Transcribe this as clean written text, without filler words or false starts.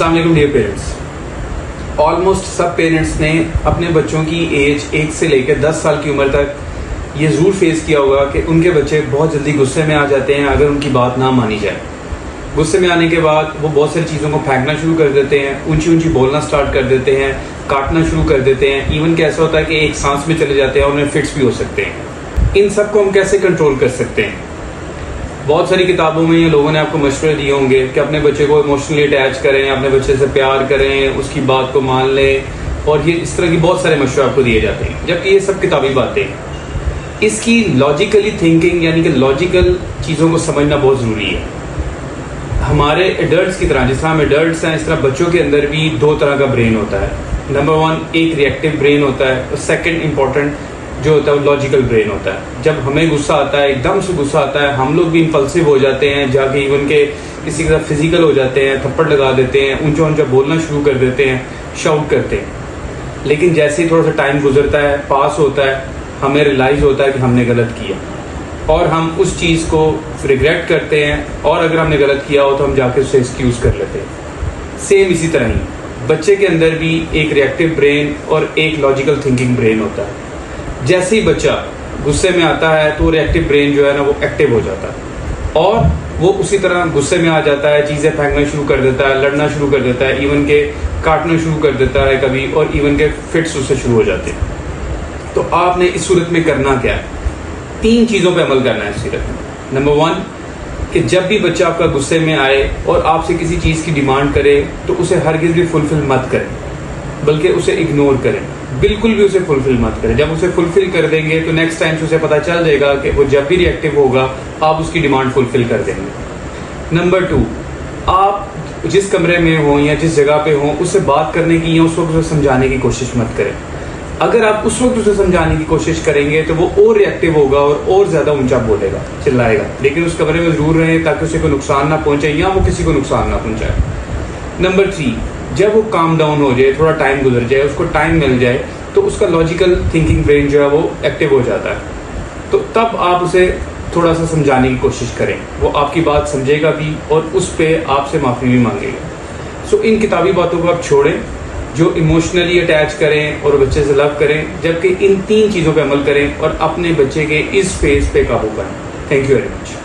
अस्सलाम वालेकुम dear parents. Almost सब पेरेंट्स ने अपने बच्चों की एज 1 से लेकर 10 साल की उम्र तक ये ज़रूर फेस किया होगा कि उनके बच्चे बहुत जल्दी गुस्से में आ जाते हैं अगर उनकी बात ना मानी जाए। गुस्से में आने के बाद वो बहुत सारी चीज़ों को फेंकना शुरू कर देते हैं, ऊंची ऊंची बोलना स्टार्ट कर देते हैं, काटना शुरू कर देते हैं। इवन कि ऐसा होता है कि एक सांस में चले जाते हैं और उन्हें फिट्स भी हो सकते हैं। इन सब को हम कैसे कंट्रोल कर सकते हैं? बहुत सारी किताबों में ये लोगों ने आपको मशवरे दिए होंगे कि अपने बच्चे को इमोशनली अटैच करें, अपने बच्चे से प्यार करें, उसकी बात को मान लें, और ये इस तरह की बहुत सारे मशवरे आपको दिए जाते हैं, जबकि ये सब किताबी बातें हैं। इसकी लॉजिकली थिंकिंग यानी कि लॉजिकल चीज़ों को समझना बहुत ज़रूरी है। हमारे एडल्ट्स की तरह, जिस तरह हम एडल्ट्स हैं, इस तरह बच्चों के अंदर भी दो तरह का ब्रेन होता है। नंबर 1 एक रिएक्टिव ब्रेन होता है, और सेकेंड इंपॉर्टेंट जो होता है वो लॉजिकल ब्रेन होता है। जब हमें गुस्सा आता है, एकदम से गुस्सा आता है, हम लोग भी इंपल्सिव हो जाते हैं, जाके इवन के किसी के साथ फिजिकल हो जाते हैं, थप्पड़ लगा देते हैं, ऊंचा ऊंचा बोलना शुरू कर देते हैं, शाउट करते हैं। लेकिन जैसे ही थोड़ा सा टाइम गुजरता है, पास होता है, हमें रियलाइज होता है कि हमने गलत किया और हम उस चीज़ को रिग्रेट करते हैं, और अगर हमने गलत किया हो तो हम जाके उससे एक्सक्यूज कर लेते हैं। सेम इसी तरह ही बच्चे के अंदर भी एक रिएक्टिव ब्रेन और एक लॉजिकल थिंकिंग ब्रेन होता है। जैसे ही बच्चा गुस्से में आता है तो रिएक्टिव ब्रेन जो है ना वो एक्टिव हो जाता है, और वो उसी तरह गुस्से में आ जाता है, चीज़ें फेंकना शुरू कर देता है, लड़ना शुरू कर देता है, इवन के काटना शुरू कर देता है कभी, और इवन के फिट्स उससे शुरू हो जाते हैं। तो आपने इस सूरत में करना क्या है? 3 चीज़ों पे अमल करना है इस सूरत में। नंबर 1 कि जब भी बच्चा आपका गुस्से में आए और आपसे किसी चीज़ की डिमांड करे तो उसे हरगिज़ भी फुलफिल मत करें, बल्कि उसे इग्नोर करें। बिल्कुल भी उसे फुलफिल मत करें। जब उसे फुलफिल कर देंगे तो नेक्स्ट टाइम से उसे पता चल जाएगा कि वो जब भी रिएक्टिव होगा आप उसकी डिमांड फुलफिल कर देंगे। नंबर 2, आप जिस कमरे में हो या जिस जगह पे हो उससे बात करने की या उस वक्त उसे समझाने की कोशिश मत करें। अगर आप उस वक्त उसे समझाने की कोशिश करेंगे तो वो और रिएक्टिव होगा और ज़्यादा ऊंचा बोलेगा, चिल्लाएगा। लेकिन उस कमरे में ज़रूर रहें ताकि उसे कोई नुकसान ना पहुंचे या वो किसी को नुकसान ना पहुंचाए। नंबर 3, जब वो काम डाउन हो जाए, थोड़ा टाइम गुजर जाए, उसको टाइम मिल जाए, तो उसका लॉजिकल थिंकिंग ब्रेन जो है वो एक्टिव हो जाता है। तो तब आप उसे थोड़ा सा समझाने की कोशिश करें, वो आपकी बात समझेगा भी और उस पर आपसे माफ़ी भी मांगेगा। सो इन किताबी बातों को आप छोड़ें जो इमोशनली अटैच करें और बच्चे से लव करें, जबकि इन 3 चीज़ों पर अमल करें और अपने बच्चे के इस फेज पे काबू करें। Thank you very much.